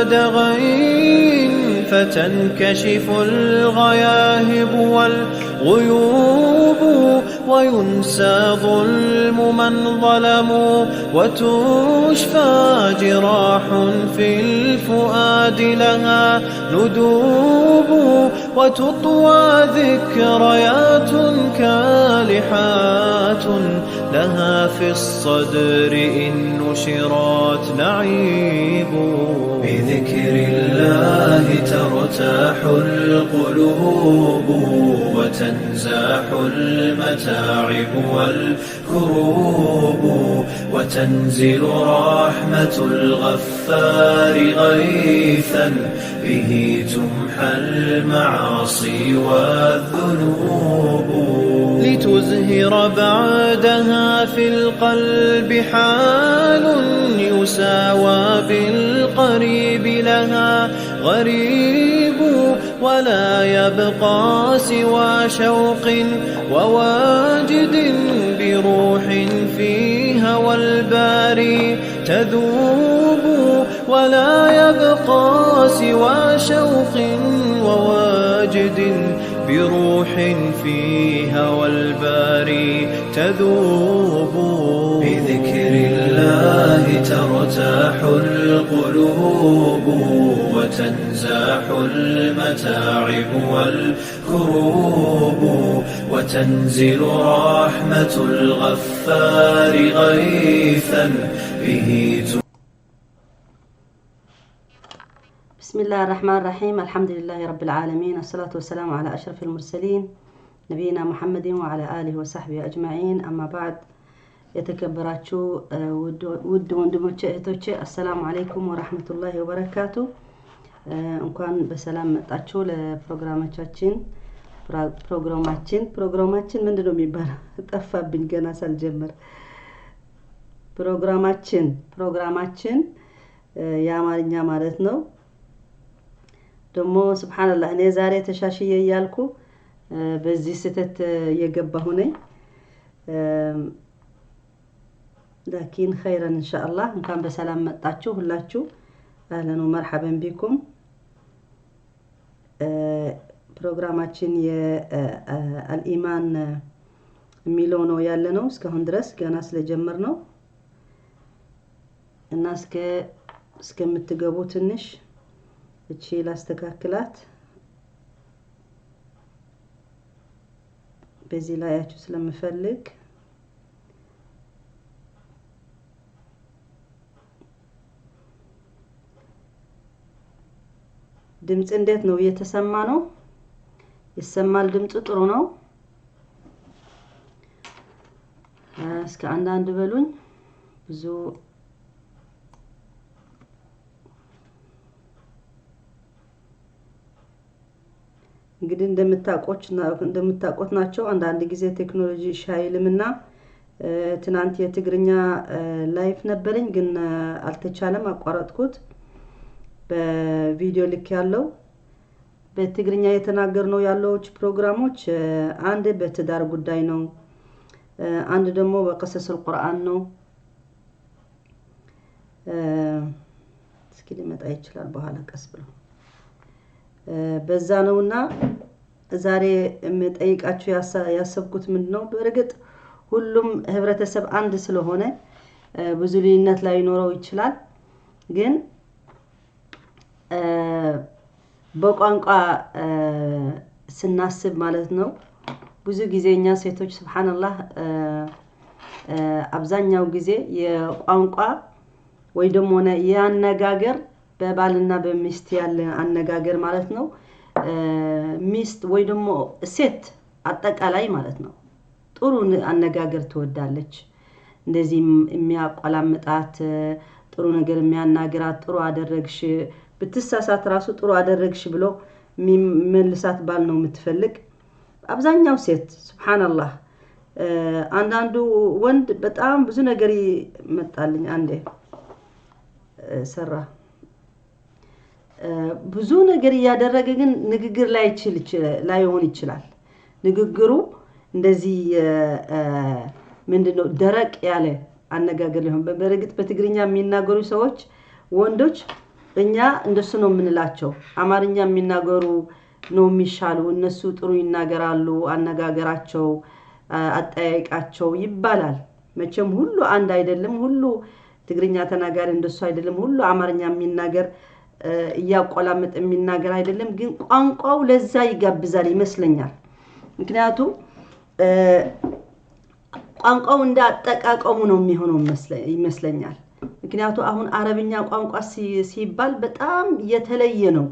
بعد غين فتنكشف الغياهب والغيوب وينسى ظلم من ظلموا وتشفى جراح في الفؤاد لها ندوب وتطوى ذكريات كالحات لها في الصدر إن نشرات نعيب بذكر الله ترتاح القلوب وتنزاح المتاعب والكروب وتنزل رحمة الغفار غيثا به تمحى المعاصي والذنوب لتزهر بعدها في القلب حال يساوى بالقريب لها غريب ولا يبقى سوى شوق وواجد بروح في هوى الباري تذوب ولا يبقى سوى شوق وواجد بروح في هوى الباري تذوب بذكر الله ترتاح القلوب وتنزاح المتاعب والكروب وتنزل رحمة الغفار غيثا به بسم الله الرحمن الرحيم. الحمد لله رب العالمين، الصلاة والسلام على أشرف المرسلين نبينا محمد وعلى آله وصحبه أجمعين. أما بعد يتكبراتشو ود وندموچه እህቶቼ السلام عليكم ورحمة الله وبركاته። እንኳን በሰላም መጣችሁ ፕሮግራማችን ምንድነው የሚባለው? ጠፋብኝ ገና ሳልጀምር። ፕሮግራማችን የአማርኛ ማለት ነው። ደሞ ሱብሃንአላህ እኔ ዛሬ ተሻሽዬ ያልኩ በዚህ ስተት የገባሁ ነኝ። لكن خيرا ان شاء الله እንኳን በሰላም መጣችሁ ሁላችሁ اهلا ومرحبا بكم። ፕሮግራማችን የአልኢማን የሚለው ነው ያለነው እስካሁን ድረስ ገና ስለጀመር ነው እና እስከምትገቡ ትንሽ እቺ ላስተካክላት በዚህ ላይ ያችሁ ስለምፈልግ ድምጽ እንዴት ነው እየተሰማ ነው? ይሰማል? ድምጽ ጥሩ ነው? እስከ አንዳንድ በሉኝ። ብዙ እንግዲህ እንደምታውቁት ናቸው። አንዳንድ ጊዜ ቴክኖሎጂ ሻይልምና ትናንት የትግርኛ ላይፍ ነበርኝ ግን አልተቻለም፣ አቋረጥኩት። በቪዲዮ ልክ ያለው በትግርኛ የተናገርነው ያለውች ፕሮግራሞች አንድ በትዳር ጉዳይ ነው፣ አንድ ደግሞ በቀሰስ القرآن ነው። እስኪ ሊመጣ ይችላል በኋላ ቀስ ብሎ በዛ ነውና ዛሬ የምጠይቃችሁ ያሰብኩት ምንድነው፣ በርግጥ ሁሉም ህብረተሰብ አንድ ስለሆነ ብዙ ልዩነት ላይ ኖረው ይችላል፣ ግን በቋንቋ ስናስብ ማለት ነው ብዙ ጊዜኛ ሴቶች ሱብሃንአላህ አብዛኛው ጊዜ የቋንቋ ወይ ደግሞ ያነጋገር በባልና በሚስት ያለ አነጋገር ማለት ነው ሚስት ወይ ደግሞ ሴት አጠቃላይ ማለት ነው ጥሩ አነጋገር ትወዳለች። እንደዚህ የሚያቋላምጣት ጥሩ ነገር የሚያናግራት ጥሩ አደረግሽ ብትሳሳት ራሱ ጥሩ አደረግሽ ብሎ መልሳት ባል ነው የምትፈልግ አብዛኛው ሴት ሱብሃንአላህ። አንዳንዱ ወንድ በጣም ብዙ ነገር ይመጣልኝ አንዴ ሰራ ብዙ ነገር ያደረገ ግን ንግግር ላይ ሆን ይችላል። ንግግሩ እንደዚህ ምንድነው ደረቅ ያለ አነጋገር ሊሆን በርግጥ በትግርኛ የሚናገሩ ሰዎች ወንዶች እኛ እንደሱ ነው የምንላቸው። አማርኛ የሚናገሩ ነው የሚሻሉ፣ እነሱ ጥሩ ይናገራሉ፣ አነጋገራቸው አጠያይቃቸው ይባላል። መቼም ሁሉ አንድ አይደለም፣ ሁሉ ትግርኛ ተናጋሪ እንደሱ አይደለም፣ ሁሉ አማርኛ የሚናገር እያቆላመጠ የሚናገር አይደለም። ግን ቋንቋው ለዛ ይጋብዛል ይመስለኛል። ምክንያቱም ቋንቋው እንደ አጠቃቀሙ ነው የሚሆነው ይመስለኛል። ምክንያቱም አሁን አረብኛ ቋንቋ ሲባል በጣም የተለየ ነው፣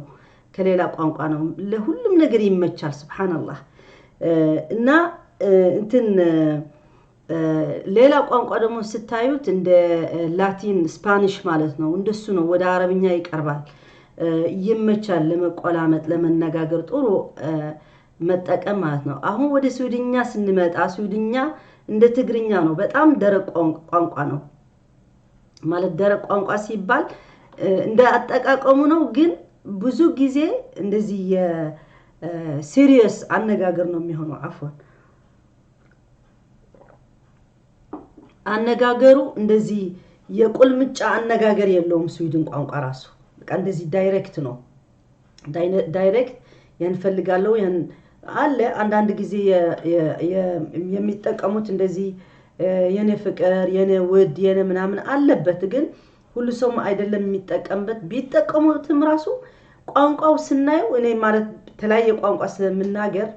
ከሌላ ቋንቋ ነው። ለሁሉም ነገር ይመቻል። ሱብሃንአላህ። እና እንትን ሌላ ቋንቋ ደግሞ ስታዩት እንደ ላቲን ስፓኒሽ ማለት ነው፣ እንደሱ ነው። ወደ አረብኛ ይቀርባል፣ ይመቻል ለመቆላመጥ፣ ለመነጋገር ጥሩ መጠቀም ማለት ነው። አሁን ወደ ስዊድኛ ስንመጣ ስዊድኛ እንደ ትግርኛ ነው፣ በጣም ደረቅ ቋንቋ ነው ማለት። ደረቅ ቋንቋ ሲባል እንደ አጠቃቀሙ ነው፣ ግን ብዙ ጊዜ እንደዚህ የሲሪየስ አነጋገር ነው የሚሆነው። አፎን አነጋገሩ እንደዚህ የቁልምጫ አነጋገር የለውም። ስዊድን ቋንቋ ራሱ በቃ እንደዚህ ዳይሬክት ነው። ዳይሬክት ያንፈልጋለው ያን አለ። አንዳንድ ጊዜ የሚጠቀሙት እንደዚህ የኔ ፍቅር፣ የኔ ውድ፣ የኔ ምናምን አለበት። ግን ሁሉ ሰው አይደለም የሚጠቀምበት። ቢጠቀሙትም ራሱ ቋንቋው ስናየው እኔ ማለት ተለያየ ቋንቋ ስለምናገር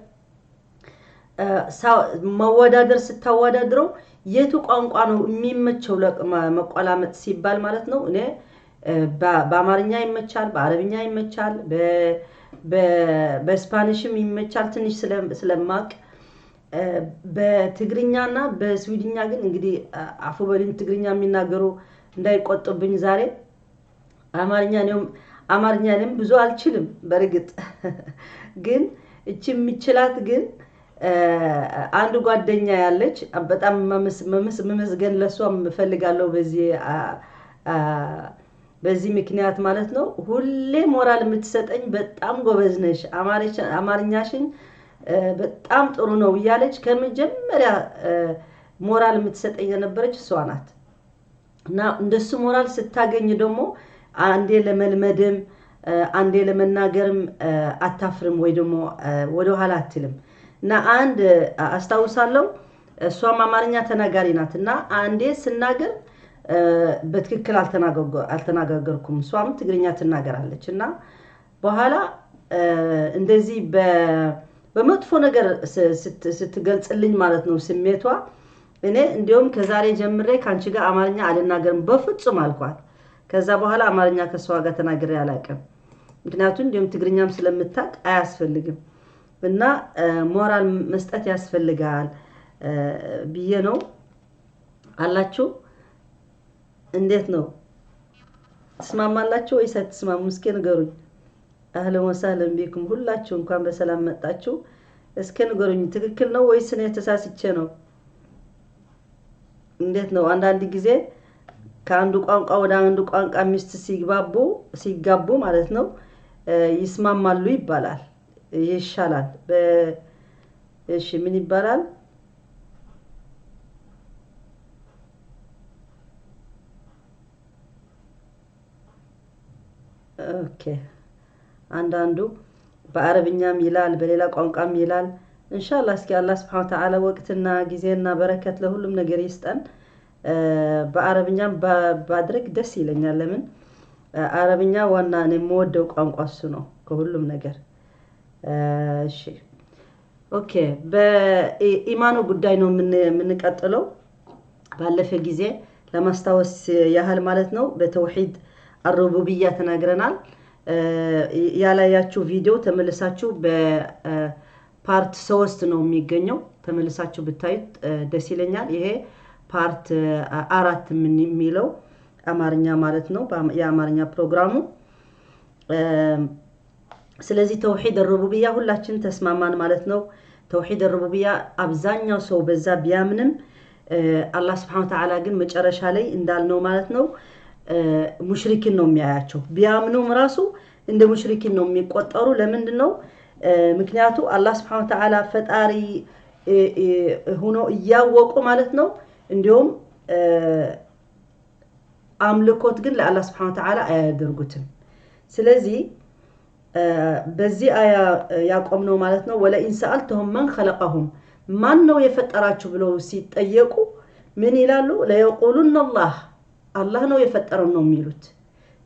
መወዳደር ስታወዳድረው የቱ ቋንቋ ነው የሚመቸው ለመቆላመጥ ሲባል ማለት ነው። እኔ በአማርኛ ይመቻል፣ በአረብኛ ይመቻል፣ በስፓኒሽም ይመቻል ትንሽ ስለማቅ። በትግርኛና በስዊድኛ ግን እንግዲህ አፉ በልኝ ትግርኛ የሚናገሩ እንዳይቆጡብኝ ዛሬ። አማርኛንም ብዙ አልችልም በርግጥ ግን እቺ የሚችላት ግን አንድ ጓደኛ ያለች በጣም መመስገን ለሷ እፈልጋለሁ በዚህ ምክንያት ማለት ነው። ሁሌ ሞራል የምትሰጠኝ በጣም ጎበዝ ነሽ፣ አማርኛሽን በጣም ጥሩ ነው እያለች ከመጀመሪያ ሞራል የምትሰጠኝ የነበረች እሷ ናት። እና እንደሱ ሞራል ስታገኝ ደግሞ አንዴ ለመልመድም አንዴ ለመናገርም አታፍርም፣ ወይ ደግሞ ወደ ኋላ አትልም። እና አንድ አስታውሳለሁ፣ እሷም አማርኛ ተናጋሪ ናት። እና አንዴ ስናገር በትክክል አልተናገርኩም፣ እሷም ትግርኛ ትናገራለች። እና በኋላ እንደዚህ በመጥፎ ነገር ስትገልጽልኝ ማለት ነው ስሜቷ፣ እኔ እንዲያውም ከዛሬ ጀምሬ ካንቺ ጋር አማርኛ አልናገርም በፍጹም አልኳት። ከዛ በኋላ አማርኛ ከሷ ጋር ተናግሬ አላውቅም። ምክንያቱም እንዲያውም ትግርኛም ስለምታውቅ አያስፈልግም። እና ሞራል መስጠት ያስፈልጋል ብዬ ነው አላችሁ። እንዴት ነው ተስማማላችሁ ወይስ አትስማሙ? እስኪ ንገሩኝ። አህለን ወሰህለን ቢኩም ሁላችሁ እንኳን በሰላም መጣችሁ። እስኪ ንገሩኝ፣ ትክክል ነው ወይስ እኔ ተሳስቼ ነው? እንዴት ነው? አንዳንድ ጊዜ ከአንዱ ቋንቋ ወደ አንዱ ቋንቋ ሚስት ሲጋቡ ማለት ነው ይስማማሉ ይባላል፣ ይሻላል። እሺ ምን ይባላል? ኦኬ አንዳንዱ በአረብኛም ይላል በሌላ ቋንቋም ይላል። ኢንሻአላህ እስኪ አላህ Subhanahu Wa Ta'ala ወቅትና ጊዜና በረከት ለሁሉም ነገር ይስጠን። በአረብኛም ባድረግ ደስ ይለኛል። ለምን አረብኛ ዋና ነው የምወደው ቋንቋ እሱ ነው ከሁሉም ነገር። እሺ ኦኬ በኢማኑ ጉዳይ ነው የምንቀጥለው። ባለፈ ጊዜ ለማስታወስ ያህል ማለት ነው በተውሂድ الربوبية ተናግረናል። ያላያችሁ ቪዲዮ ተመልሳችሁ በፓርት 3 ነው የሚገኘው፣ ተመልሳችሁ ብታዩት ደስ ይለኛል። ይሄ ፓርት 4 ምን የሚለው አማርኛ ማለት ነው የአማርኛ ፕሮግራሙ። ስለዚህ ተውሂድ الربوبية ሁላችን ተስማማን ማለት ነው። ተውሂድ الربوبية አብዛኛው ሰው በዛ ቢያምንም አላህ Subhanahu Wa Ta'ala ግን መጨረሻ ላይ እንዳልነው ማለት ነው ሙሽሪኪን ነው የሚያያቸው። ቢያምኑም ራሱ እንደ ሙሽሪኪን ነው የሚቆጠሩ። ለምንድን ነው? ምክንያቱ አላህ Subhanahu Wa Ta'ala ፈጣሪ ሆኖ እያወቁ ማለት ነው። እንዲሁም አምልኮት ግን ለአላህ Subhanahu Wa Ta'ala አያደርጉትም። ስለዚህ በዚህ አያ ያቆምነው ማለት ነው ወለኢን ሰአልተሁም መን ኸለቀሁም ማን ነው የፈጠራችሁ ብለው ሲጠየቁ ምን ይላሉ ለየቁሉን አላህ ነው የፈጠረው ነው የሚሉት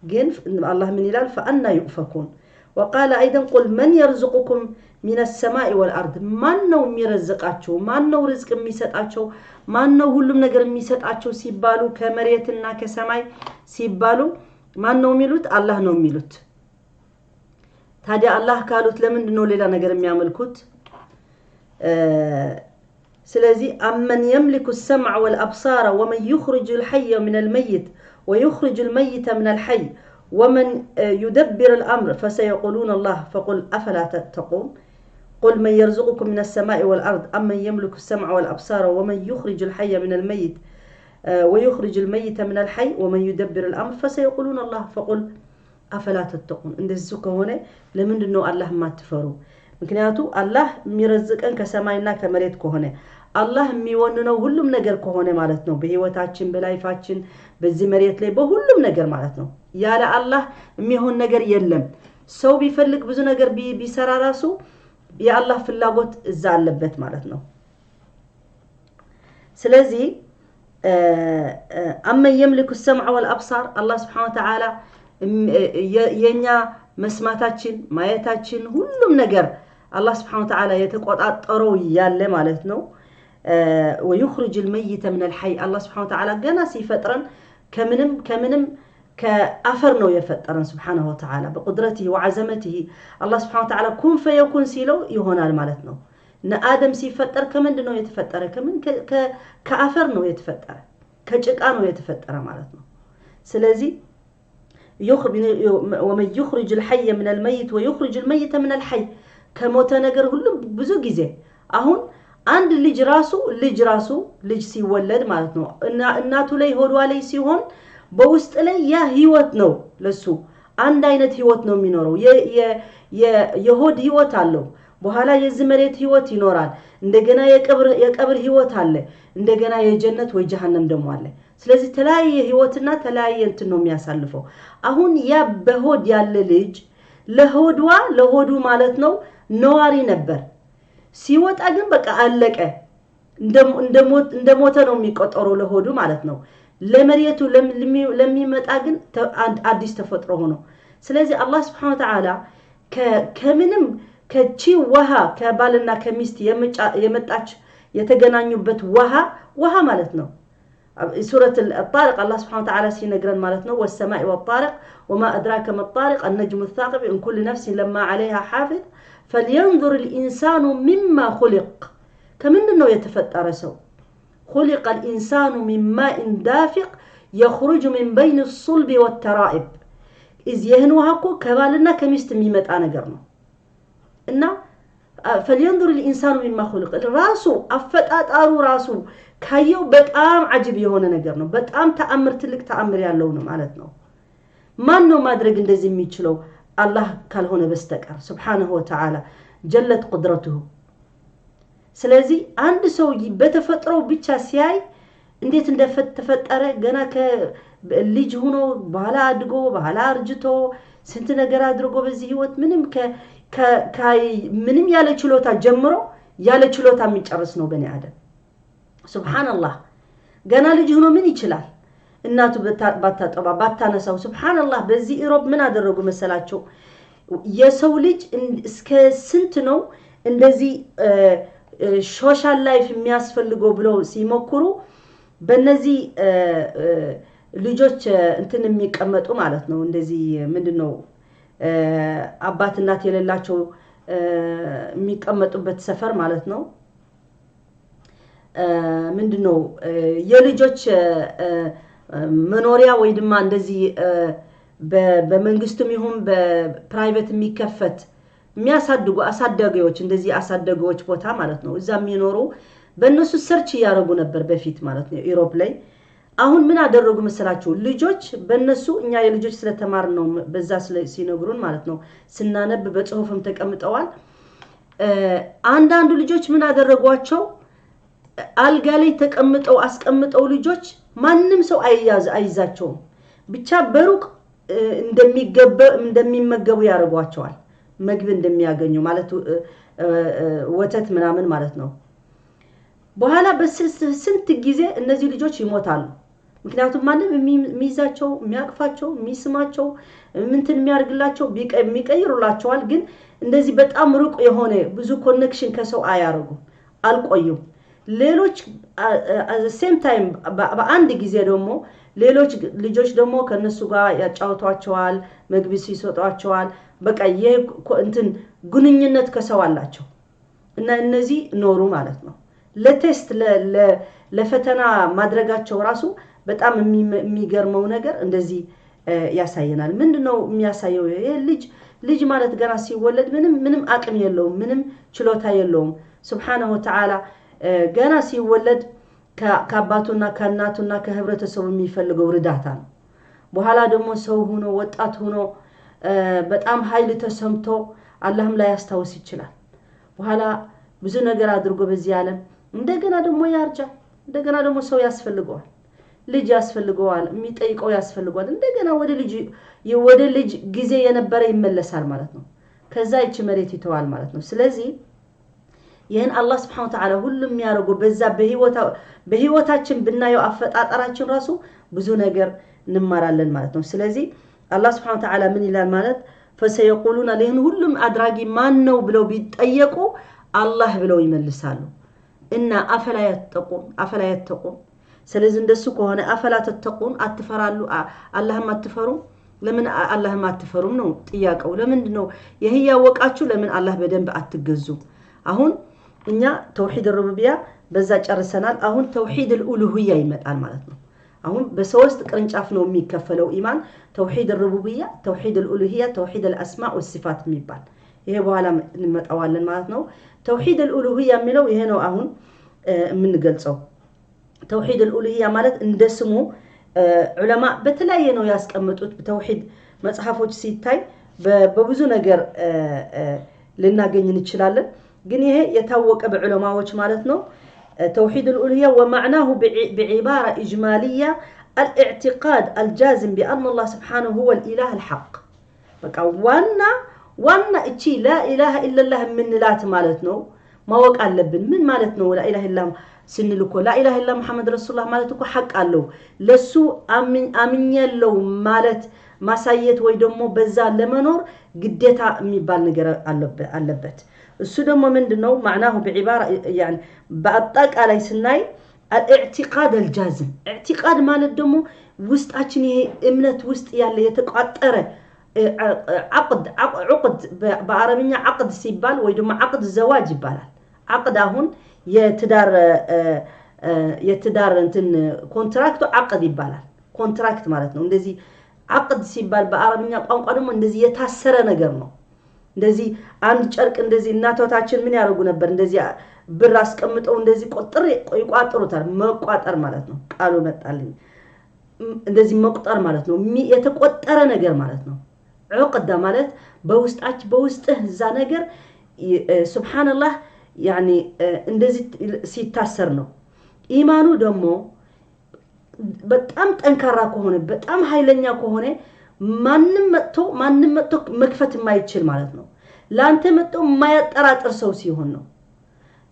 ግን አላህ ምን ይላል ፈአና ይኡፈኩን وقال ايضا قل من يرزقكم من السماء والارض ማን ነው የሚረዝቃቸው ማን ነው ርዝቅ የሚሰጣቸው ማን ነው ሁሉም ነገር የሚሰጣቸው ሲባሉ ከመሬትና ከሰማይ ሲባሉ ማን ነው የሚሉት አላህ ነው የሚሉት ታዲያ አላህ ካሉት ለምንድን ነው ሌላ ነገር የሚያመልኩት ስለዚህ አመን يملك السمع والابصار ومن يخرج الحي من الميت ويخرج الميت من الحي ومن يدبر الامر فسيقولون الله فقل افلا تتقون قل من يرزقكم من السماء والارض امن يملك السمع والابصار ومن يخرج الحي من الميت ويخرج الميت من الحي ومن يدبر الامر فسيقولون الله فقل افلا تتقون እንደዚህ ከሆነ ለምንድን ነው አላህ ማትፈሩ ምክንያቱ አላህ የሚረዝቀን ከሰማይና ከመሬት ከሆነ አላህ የሚወንነው ሁሉም ነገር ከሆነ ማለት ነው በህይወታችን በላይፋችን በዚህ መሬት ላይ በሁሉም ነገር ማለት ነው ያለ አላህ የሚሆን ነገር የለም ሰው ቢፈልግ ብዙ ነገር ቢሰራ ራሱ የአላህ ፍላጎት እዛ አለበት ማለት ነው ስለዚህ አመን يملك السمع والابصار الله سبحانه وتعالى የኛ መስማታችን ማየታችን ሁሉም ነገር አላህ Subhanahu Wa Ta'ala የተቆጣጠረው ያለ ማለት ነው ويخرج الميت من الحي الله سبحانه وتعالى ገና ሲፈጥረን ከምንም ከአፈር ነው የፈጠረን سبحانه وتعالى بقدرته وعظمته الله سبحانه وتعالى كن فيكون ሲለው ይሆናል ማለት ነው አደም ሲፈጠር ከምንድን ነው የተፈጠረ ከአፈር ነው የተፈጠረ ከጭቃ ነው የተፈጠረ ማለት ነው ስለዚህ ومن يخرج الحي من الميت ويخرج الميت من الحي ከሞተ ነገር ሁሉ ብዙ ጊዜ አሁን አንድ ልጅ ሲወለድ ማለት ነው እናቱ ላይ ሆዷ ላይ ሲሆን በውስጥ ላይ ያ ህይወት ነው ለሱ አንድ አይነት ህይወት ነው የሚኖረው የሆድ ህይወት አለው በኋላ የዝመሬት ህይወት ይኖራል እንደገና የቀብር ህይወት አለ እንደገና የጀነት ወይ ጀሃነም ደሞ አለ ስለዚህ ተለያየ ህይወትና ተለያየ እንትን ነው የሚያሳልፈው አሁን ያ በሆድ ያለ ልጅ ለሆዱ ማለት ነው ነዋሪ ነበር ሲወጣ ግን በቃ አለቀ እንደሞተ ነው የሚቆጠረው ለሆዱ ማለት ነው ለመሪየቱ ለሚመጣ ግን አዲስ ተፈጥሮ ሆኖ ስለዚህ አላህ Subhanahu Wa Ta'ala ከምንም ከቺ ውሃ ከባልና ከሚስት የመጣች የተገናኙበት ውሃ ማለት ነው سورة الطارق الله سبحانه وتعالى سينقرن مالتنا والسماء والطارق وما أدراك ما الطارق النجم الثاقب إن كل نفس لما عليها حافظ فلينظر الإنسان مما خلق كمن أنه يتفتر سو خلق الإنسان من ماء دافق يخرج من بين الصلب والترائب إذ يهنوهاكو كبالنا كميست ميمت أنا قرنو إنه فلينظر الإنسان مما خلق راسو أفتات أرو راسو ካየው በጣም አጅብ የሆነ ነገር ነው በጣም ትልቅ ተአምር ያለው ነው ማለት ነው ማን ነው ማድረግ እንደዚህ የሚችለው አላህ ካልሆነ በስተቀር Subhanahu Wa Ta'ala ጀለት قدرته ስለዚህ አንድ ሰው በተፈጥሮው ብቻ ሲያይ እንዴት እንደተፈጠረ ገና ከልጅ ሆኖ በኋላ አድጎ በኋላ አርጅቶ ስንት ነገር አድርጎ በዚህ ህይወት ምንም ያለ ችሎታ ጀምሮ ያለ ችሎታ የሚጨርስ ነው በኔ አደም ሱብሃንአላህ ገና ልጅ ሆኖ ምን ይችላል እናቱ ባታጠባ ባታነሳው ሱብሃንአላህ በዚህ ኢሮብ ምን አደረጉ መሰላቸው የሰው ልጅ እስከ ስንት ነው እንደዚህ ሶሻል ላይፍ የሚያስፈልገው ብለው ሲሞክሩ በእነዚህ ልጆች እንትን የሚቀመጡ ማለት ነው እንደዚህ ምንድነው አባት እናት የሌላቸው የሚቀመጡበት ሰፈር ማለት ነው ምንድነው የልጆች መኖሪያ ወይ ድማ እንደዚህ በመንግስትም ይሁን በፕራይቬት የሚከፈት የሚያሳድጉ አሳዳጊዎች እንደዚህ አሳዳጊዎች ቦታ ማለት ነው እዛ የሚኖሩ በእነሱ ሰርች ያረጉ ነበር በፊት ማለት ነው ኢሮፕ ላይ አሁን ምን አደረጉ መሰላችሁ ልጆች በእነሱ እኛ የልጆች ስለተማር ነው በዛ ሲነግሩን ማለት ነው ስናነብ በጽሁፍም ተቀምጠዋል አንዳንዱ ልጆች ምን አደረጓቸው አልጋ ላይ ተቀምጠው አስቀምጠው ልጆች ማንንም ሰው አይዛቸው ብቻ በሩቅ እንደሚመገቡ ያደርጓቸዋል ምግብ እንደሚያገኙ ማለት ወተት ምናምን ማለት ነው በኋላ በስንት ጊዜ እነዚህ ልጆች ይሞታሉ ምክንያቱም ማንም የሚይዛቸው የሚያቅፋቸው የሚስማቸው ምንትን የሚያርግላቸው የሚቀይሩላቸዋል ግን እንደዚህ በጣም ሩቅ የሆነ ብዙ ኮኔክሽን ከሰው አያርጉም አልቆዩም ሌሎች at the same time በአንድ ጊዜ ደግሞ ሌሎች ልጆች ደግሞ ከነሱ ጋር ያጫውቷቸዋል መግቢስ ይሰጧቸዋል በቃ እንትን ግንኙነት ከሰው አላቸው እና እነዚህ ኖሩ ማለት ነው ለቴስት ለፈተና ማድረጋቸው ራሱ በጣም የሚገርመው ነገር እንደዚህ ያሳየናል ምንድነው የሚያሳየው ይሄ ልጅ ማለት ገና ሲወለድ ምንም አቅም የለውም ምንም ችሎታ የለውም Subhanahu wa ta'ala ገና ሲወለድ ከአባቱና ከእናቱና ከህብረተሰቡ የሚፈልገው ርዳታ ነው በኋላ ደግሞ ሰው ሆኖ ወጣት ሆኖ በጣም ኃይል ተሰምቶ አላህም ላይ ያስታውስ ይችላል በኋላ ብዙ ነገር አድርጎ በዚህ ዓለም እንደገና ደግሞ ያርጃል እንደገና ደግሞ ሰው ያስፈልገዋል ልጅ ያስፈልገዋል የሚጠይቀው ያስፈልገዋል እንደገና ወደ ልጅ ጊዜ የነበረ ይመለሳል ማለት ነው ከዛ እቺ መሬት ይተዋል ማለት ነው ስለዚህ ይሄን አላህ Subhanahu Wa Ta'ala ሁሉም ያረጋው በዛ በህይወታችን ብናየው አፈጣጣራችን ራሱ ብዙ ነገር እንማራለን ማለት ነው ስለዚህ አላህ Subhanahu Wa Ta'ala ምን ይላል ማለት فسيقولون لهن ሁሉም አድራጊ ማን ነው ብለው ቢጠየቁ አላህ ብለው ይመልሳሉ እና አፈላ ያተቁን ስለዚህ እንደሱ ከሆነ አፈላ ተተቁን አትፈራሉ አላህም አትፈሩ ለምን አላህም አትፈሩም ነው ጥያቄው ለምንድን ነው ይሄ ያወቃችሁ ለምን አላህ በደንብ አትገዙ አሁን እኛ ተውሂድ الربوبيه በዛ ጨርሰናል አሁን ተውሂድ الالوهيه ይመጣል ማለት ነው አሁን በሶስት ቅርንጫፍ ነው የሚከፈለው ኢማን ተውሂድ الربوبيه ተውሂድ الالوهيه ተውሂድ الاسماء والصفات የሚባል ይሄ በኋላ እንመጣዋለን ማለት ነው ተውሂድ الالوهيه የሚለው ይሄ ነው አሁን የምንገልጸው ተውሂድ الالوهيه ማለት እንደስሙ ዑለማ በተለያየ ነው ያስቀምጡት ተውሂድ መጽሐፎች ሲታይ በብዙ ነገር ልናገኝ እንችላለን ግን ይሄ የታወቀ በዑለማዎች ማለት ነው توحيد الألوهية ومعناه بعبارة إجمالية الاعتقاد الجازم بأن الله سبحانه هو الإله الحق بقى وانا اتشي لا إله إلا الله من نلات مالتنا ما وقع لبن من مالتنا لا إله إلا سنلكو لا إله إلا محمد رسول الله مالتكو حق قالو لسو أمن يلو مالت ما سايت ويدمو بزال لمنور قديتا ميبال نقر اللبت السودم مندنو معناه بعبارة يعني بأطاق على سناي الاعتقاد الجازم اعتقاد مالت دمو وسط أجني امنت وسط ياللي يتقاطر عقد بعربية عقد سيبال ويدوم عقد الزواج يبال عقد هون يتدار انتن كونتراكتو عقد يبال كونتراكت مالتنا እንደዚህ عقد ሲባል በአረብኛ ቋንቋ ደግሞ እንደዚህ የታሰረ ነገር ነው እንደዚህ አንድ ጨርቅ እንደዚህ እናቶታችን ምን ያደርጉ ነበር እንደዚህ ብር አስቀምጠው እንደዚህ ቆጥር ይቋጥሩታል መቋጠር ማለት ነው ቃሉ መጣልኝ እንደዚህ መቁጠር ማለት ነው የተቆጠረ ነገር ማለት ነው عقد ማለት በውስጥህ እዛ ነገር ሱብሃንአላህ يعني እንደዚህ ሲታሰር ነው ኢማኑ ደግሞ በጣም ጠንካራ ከሆነ በጣም ኃይለኛ ከሆነ ማንንም መጥቶ መክፈት የማይችል ማለት ነው ላንተ መጥቶ የማያጠራጥር ሰው ሲሆን ነው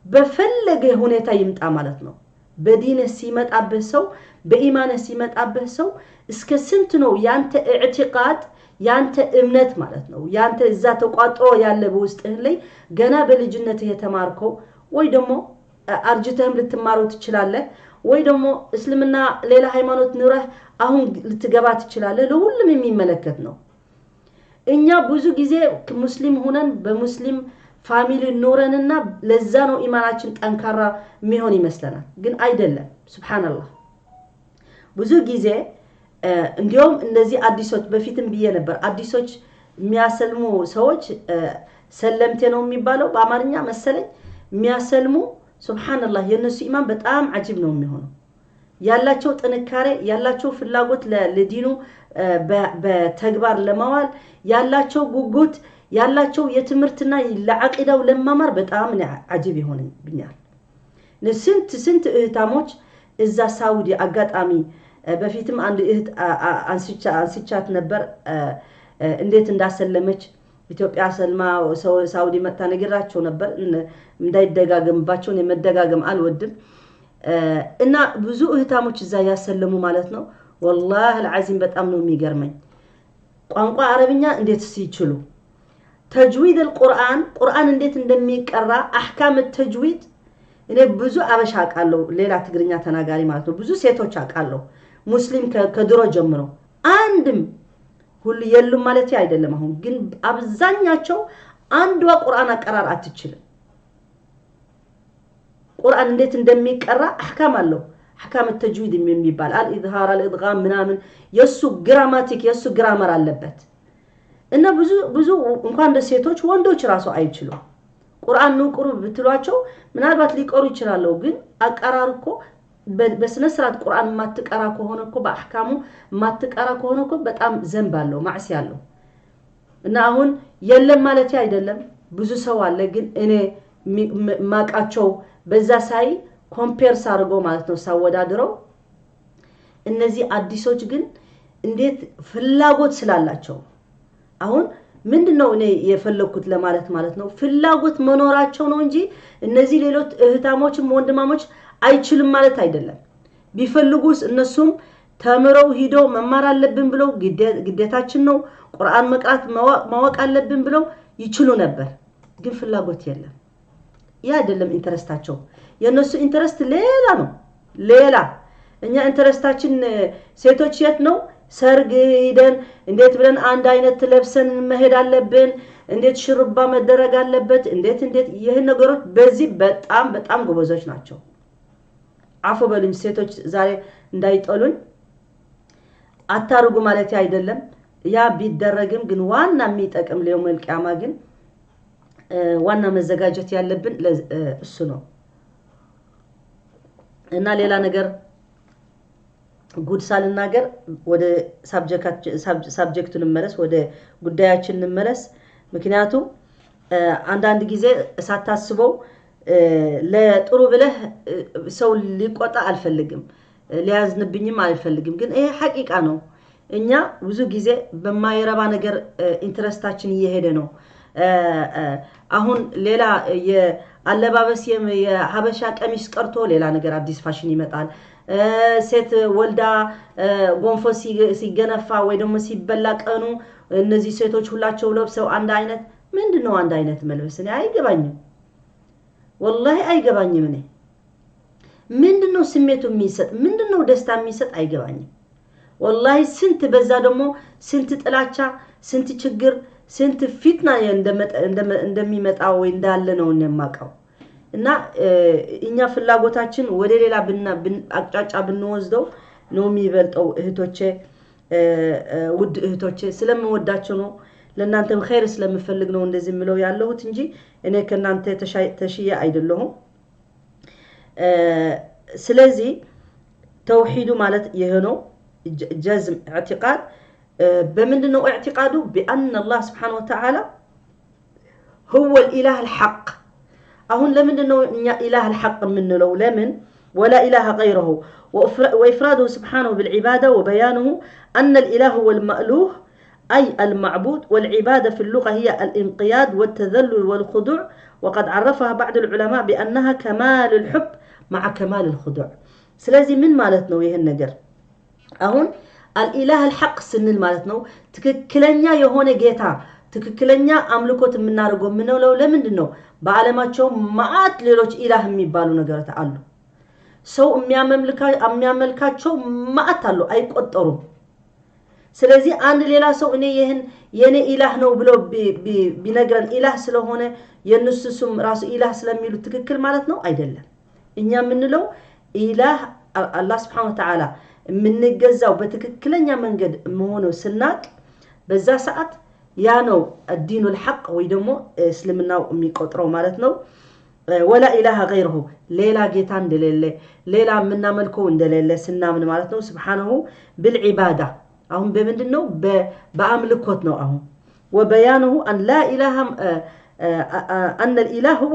በፈለገ ሁኔታ ይምጣ ማለት ነው በዲን ሲመጣበት ሰው በኢማን ሲመጣበት ሰው እስከ ስንት ነው ያንተ ኢዕቲቃድ ያንተ እምነት ማለት ነው ያንተ እዛ ተቋጥሮ ያለ በውስጥህ ላይ ገና በልጅነት የተማርከው ወይ ደግሞ አርጅተህም ልትማረው ትችላለህ ወይ ደግሞ እስልምና ሌላ ሃይማኖት ኑረህ አሁን ልትገባ ትችላለህ ለሁሉም የሚመለከት ነው እኛ ብዙ ጊዜ ሙስሊም ሆነን በሙስሊም ፋሚሊ ኖረንና ለዛ ነው ኢማናችን ጠንካራ የሚሆን ይመስለናል ግን አይደለም ሱብሃንአላህ ብዙ ጊዜ እንዲያውም እነዚህ አዲሶች በፊትም ብዬ ነበር አዲሶች የሚያሰልሙ ሰዎች ሰለምቴ ነው የሚባለው በአማርኛ መሰለኝ የሚያሰልሙ ሱብሃንአላህ የነሱ ኢማን በጣም አጂብ ነው የሚሆነው ያላቸው ጥንካሬ ያላቸው ፍላጎት ለዲኑ በተግባር ለማዋል ያላቸው ጉጉት ያላቸው የትምርትና ለአቂዳው ለማማር በጣም አጂብ ይሆንብኛል ለስንት እህታሞች እዛ ሳውዲ አጋጣሚ በፊትም አንድ እህት አንስቻት ነበር እንዴት እንዳሰለመች ኢትዮጵያ ሰልማ ሳውዲ መጣ ነግራቸው ነበር እንዳይደጋገምባቸው የመደጋገም አልወድም እና ብዙ እህታሞች እዛ ያሰለሙ ማለት ነው والله العظيم በጣም ነው የሚገርመኝ ቋንቋ አረብኛ እንዴት ሲችሉ ተጅዊድ القرآن እንዴት እንደሚቀራ አህካም التجويد እኔ ብዙ አበሻ አቃለሁ ሌላ ትግርኛ ተናጋሪ ማለት ነው ብዙ ሴቶች አቃለሁ ሙስሊም ከድሮ ጀምሮ አንድም ሁሉ የሉም ማለት አይደለም አሁን ግን አብዛኛቸው አንዷ ቁርአን አቀራር አትችልም ቁርአን እንዴት እንደሚቀራ አህካም አለው አህካም التجويد የሚባል الإظهار الإدغام ምናምን የሱ ግራማቲክ የሱ ግራመር አለበት እና ብዙ እንኳን ሴቶች ወንዶች ራሱ አይችሉም ቁርአን ነው ቁሩ ብትሏቸው ምናልባት ሊቆሩ ይችላል ግን አቀራርኮ በስነ ስርዓት ቁርአን ማትቀራ ከሆነ እኮ በአህካሙ ማትቀራ ከሆነ እኮ በጣም ዘንብ አለው ማዕሲ አለው እና አሁን የለም ማለት አይደለም ብዙ ሰው አለ ግን እኔ ማቃቸው በዛ ሳይ ኮምፔርስ አድርጎ ማለት ነው ሳወዳድረው እነዚህ አዲሶች ግን እንዴት ፍላጎት ስላላቸው አሁን ምንድነው እኔ የፈለኩት ለማለት ማለት ነው ፍላጎት መኖራቸው ነው እንጂ እነዚህ ሌሎች እህታሞችም ወንድማሞች አይችልም ማለት አይደለም ቢፈልጉስ እነሱም ተምረው ሂደው መማር አለብን ብለው ግዴታችን ነው ቁርአን መቅራት ማወቅ አለብን ብለው ይችሉ ነበር ግን ፍላጎት የለም ያ አይደለም ኢንተረስታቸው የነሱ ኢንተረስት ሌላ ነው ሌላ እኛ ኢንተረስታችን ሴቶች የት ነው ሰርግ ሄደን እንዴት ብለን አንድ አይነት ለብሰን መሄድ አለብን እንዴት ሽርባ መደረግ አለበት እንዴት ይሄን ነገሮች በዚህ በጣም ጎበዞች ናቸው አፎ በልም ሴቶች ዛሬ እንዳይጠሉኝ አታርጉ ማለት አይደለም ያ ቢደረግም ግን ዋና የሚጠቅም ለየውመል ቂያማ ግን ዋና መዘጋጀት ያለብን እሱ ነው እና ሌላ ነገር ጉድ ሳልናገር ወደ ሳብጀክቱን እንመለስ ወደ ጉዳያችን እንመለስ ምክንያቱም አንዳንድ ጊዜ ሳታስበው ለጥሩ ብለህ ሰው ሊቆጣ አልፈልግም ሊያዝንብኝም አልፈልግም ግን ይሄ ሐቂቃ ነው እኛ ብዙ ጊዜ በማይረባ ነገር ኢንተረስታችን እየሄደ ነው አሁን ሌላ የአለባበስ የሐበሻ ቀሚስ ቀርቶ ሌላ ነገር አዲስ ፋሽን ይመጣል ሴት ወልዳ ጎንፎ ሲገነፋ ወይ ደግሞ ሲበላ ቀኑ እነዚህ ሴቶች ሁላቸው ለብሰው አንድ አይነት ምንድነው አንድ አይነት መልበስ እኔ አይገባኝም والله አይገባኝም እኔ ምንድነው ስሜቱ የሚሰጥ ምንድነው ደስታ የሚሰጥ አይገባኝም والله ስንት በዛ ደግሞ ስንት ጥላቻ ስንት ችግር ስንት ፊትና እንደሚመጣው ወይ እንዳለ ነው የማውቀው እና እኛ ፍላጎታችን ወደ ሌላ አቅጣጫ ብንወስደው ነው የሚበልጠው እህቶቼ ውድ እህቶቼ ስለምወዳቸው ነው ለእናንተም ኸይር ስለምፈልግ ነው እንደዚህ ምለው ያለሁት እንጂ እኔ ከናንተ ተሽያ አይደለሁም ስለዚህ ተውሂዱ ማለት ይሄ ነው ጀዝም اعتقاد بمندنو اعتقاده بأن الله سبحانه وتعالى هو الإله الحق أهون لمندنو إله الحق منه لو لمن ولا إله غيره وإفراده سبحانه بالعبادة وبيانه أن الإله هو المألوه أي المعبود والعبادة في اللغة هي الانقياد والتذلل والخضوع وقد عرفها بعض العلماء بأنها كمال الحب مع كمال الخضوع سلازي من مالتنا ويه النجر أهون الإله الحق سنن مالتنا تككلنيا يهون جيتا تككلنيا أملكوت من نارجو منه لو لمن دنو بعلماتهم معات ليروج إله ميبالو نجرت علو سو أمياملكاتشو معات علو أي قطرو سلازي عند ليلا سو إني يهن إله نو بلو بنجرن إله سلو هنا ينسسم راس إله سلاميلو تككل مالتنا أيدله إنيا من لو إله الله سبحانه وتعالى من نجزاو بتككلنيا منجد مهونو سناك بزا ساعات يانو الدين الحق ويدمو اسلمنا وميقطرو مالتنا ولا إله غيره ليلا جيتان دليل ليلا منا ملكو دليل سنا من مالتنا سبحانه بالعبادة أهم بمندنو بأملكوتنا أهم وبيانه أن لا إله أن الإله هو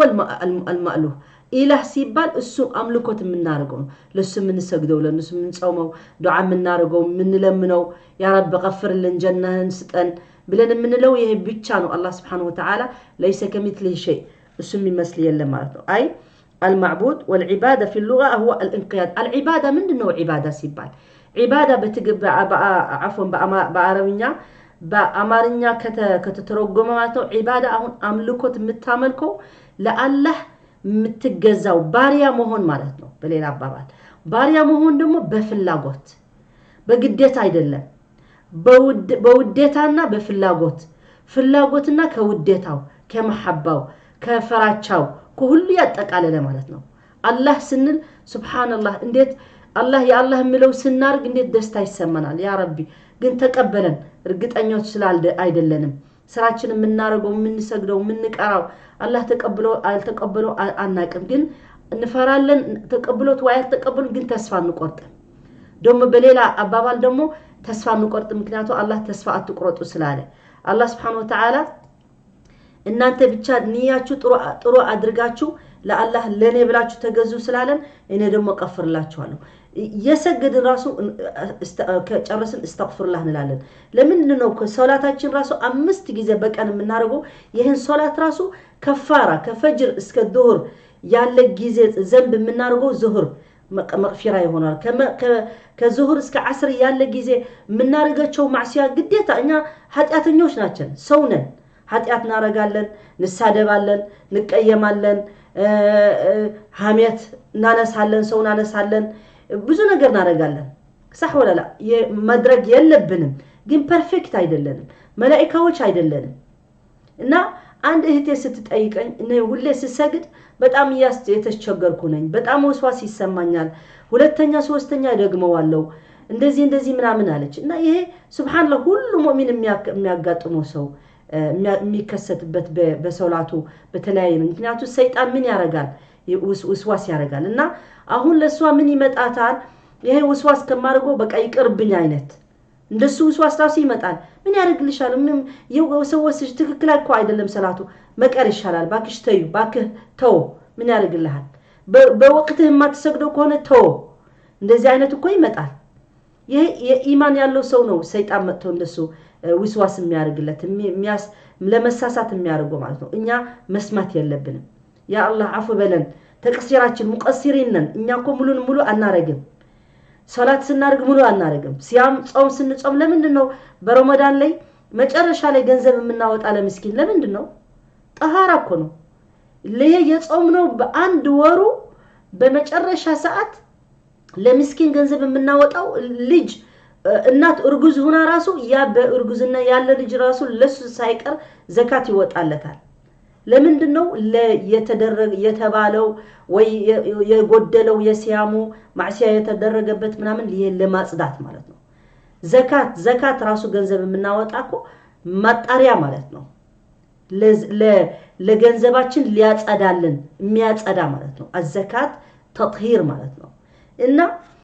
المألوه ኢላህ ሲባል እሱ አምልኮት የምናደርገው ነው ለሱ የምንሰግደው ለሱ የምንጾመው ዱዓ የምናደርገው የምንለምነው ያ ረብ غفرልን ጀነህን ስጠን ብለን የምንለው ይሄ ብቻ ነው አላህ Subhanahu Wa Ta'ala ليس كمثله شيء እሱ የሚመስል የለም ማለት ነው አይ المعبود والعباده في اللغه هو الانقياد العباده ምንድነው عباده ሲባል عباده በትግባ عفوا በአረብኛ በአማርኛ ከተተረጎመ ማለት ነው عباده አሁን አምልኮት የምታመልከው ለአላህ የምትገዛው ባሪያ መሆን ማለት ነው በሌላ አባባል ባሪያ መሆን ደግሞ በፍላጎት በግዴታ አይደለም በውዴታና በፍላጎት ፍላጎትና ከውዴታው ከመሐባው ከፈራቻው ከሁሉ ያጠቃለለ ማለት ነው አላህ ስንል ሱብሃንአላህ እንዴት አላህ ያአላህ ምለው ስናርግ እንዴት ደስታ ይሰማናል ያ ረቢ ግን ተቀበለን እርግጠኞች ስላልደ አይደለንም ስራችን የምናረገው የምንሰግደው የምንቀራው አላህ ተቀብለው አልተቀበለው አናቅም ግን እንፈራለን ተቀብሎት ወይ አልተቀበሉ ግን ተስፋ እንቆርጥ ደሞ በሌላ አባባል ደሞ ተስፋ እንቆርጥ ምክንያቱ አላህ ተስፋ አትቆርጡ ስላለ አላህ Subhanahu Wa Ta'ala እናንተ ብቻ ንያችሁ ጥሩ አድርጋችሁ ለአላህ ለኔ ብላችሁ ተገዙ ስላለን እኔ ደሞ ቀፍርላችኋለሁ የሰገድን ራሱ ከጨረስን استغفرالله እንላለን ለምን ነው ከሶላታችን ራሱ 5 ጊዜ በቀን የምናረገው ይሄን ሶላት ራሱ ከፋራ ከፈጅር እስከ ዙህር ያለ ጊዜ ዘንብ የምናረገው ዙህር መغفራ ይሆናል ከዙህር እስከ ዓስር ያለ ጊዜ የምናረጋቸው ማዕሲያ ግዴታ እኛ ኃጢያተኞች ናቸው ሰው ነን ኃጢያት እናረጋለን ንሳደባለን ንቀየማለን ሐሜት እናነሳለን ሰው እናነሳለን ብዙ ነገር እናረጋለን صح ولا لا መድረግ የለብንም ግን ፐርፌክት አይደለንም መላእክቶች አይደለንም እና አንድ እህቴ ስትጠይቀኝ እኔ ሁሌ ስሰግድ በጣም የተቸገርኩ ነኝ በጣም ወስዋስ ይሰማኛል ሁለተኛ ሶስተኛ ደግመዋለሁ እንደዚህ ምናምን አለች እና ይሄ ሱብሃንአላህ ሁሉ ሙእሚን የሚያጋጥመው ሰው የሚከሰትበት በሶላቱ በተለያየ ምክንያቱ ሰይጣን ምን ያረጋል ወስዋስ ያረጋል እና አሁን ለሷ ምን ይመጣታል ይሄ ወስዋስ ከማርገው በቃ ይቅርብኝ አይነት እንደሱ ወስዋስ ራሱ ይመጣል ምን ያረግልሻል ምን የወሰወስሽ ትክክል አይደለም ሰላቱ መቀር ይሻላል ባክሽ ተዩ ባክህ ተው ምን ያረግልሃል በወቅትህ ማትሰግደው ከሆነ ተው እንደዚህ አይነት እኮ ይመጣል ይሄ የኢማን ያለው ሰው ነው ሰይጣን መጥቶ እንደሱ ወስዋስ የሚያርግለት ለመሳሳት የሚያርገው ማለት ነው እኛ መስማት የለብንም ያ አላህ አፉ በለን ተቅሲራችን ሙቀሲሪን ነን እኛ እኮ ሙሉ አናረግም ሶላት ስናርግ ሙሉ አናረግም ሲያም ጾም ስንጾም ለምንድነው በረመዳን ላይ መጨረሻ ላይ ገንዘብ የምናወጣ ለምስኪን ለምንድነው ጠሃራ እኮ ነው ለየ የጾም ነው በአንድ ወሩ በመጨረሻ ሰዓት ለምስኪን ገንዘብ የምናወጣው ልጅ እናት እርጉዝ ሆና ራሱ ያ በእርጉዝና ያለ ልጅ ራሱ ለሱ ሳይቀር ዘካት ይወጣለታል ለምንድነው ለየተደረገ የተባለው ወይ የጎደለው የሲያሙ ማዕሲያ የተደረገበት ምናምን ለማጽዳት ማለት ነው ዘካት ራሱ ገንዘብ የምናወጣው ማጣሪያ ማለት ነው ለገንዘባችን ሊያጸዳልን የሚያጸዳ ማለት ነው አዘካት ተጥሂር ማለት ነው እና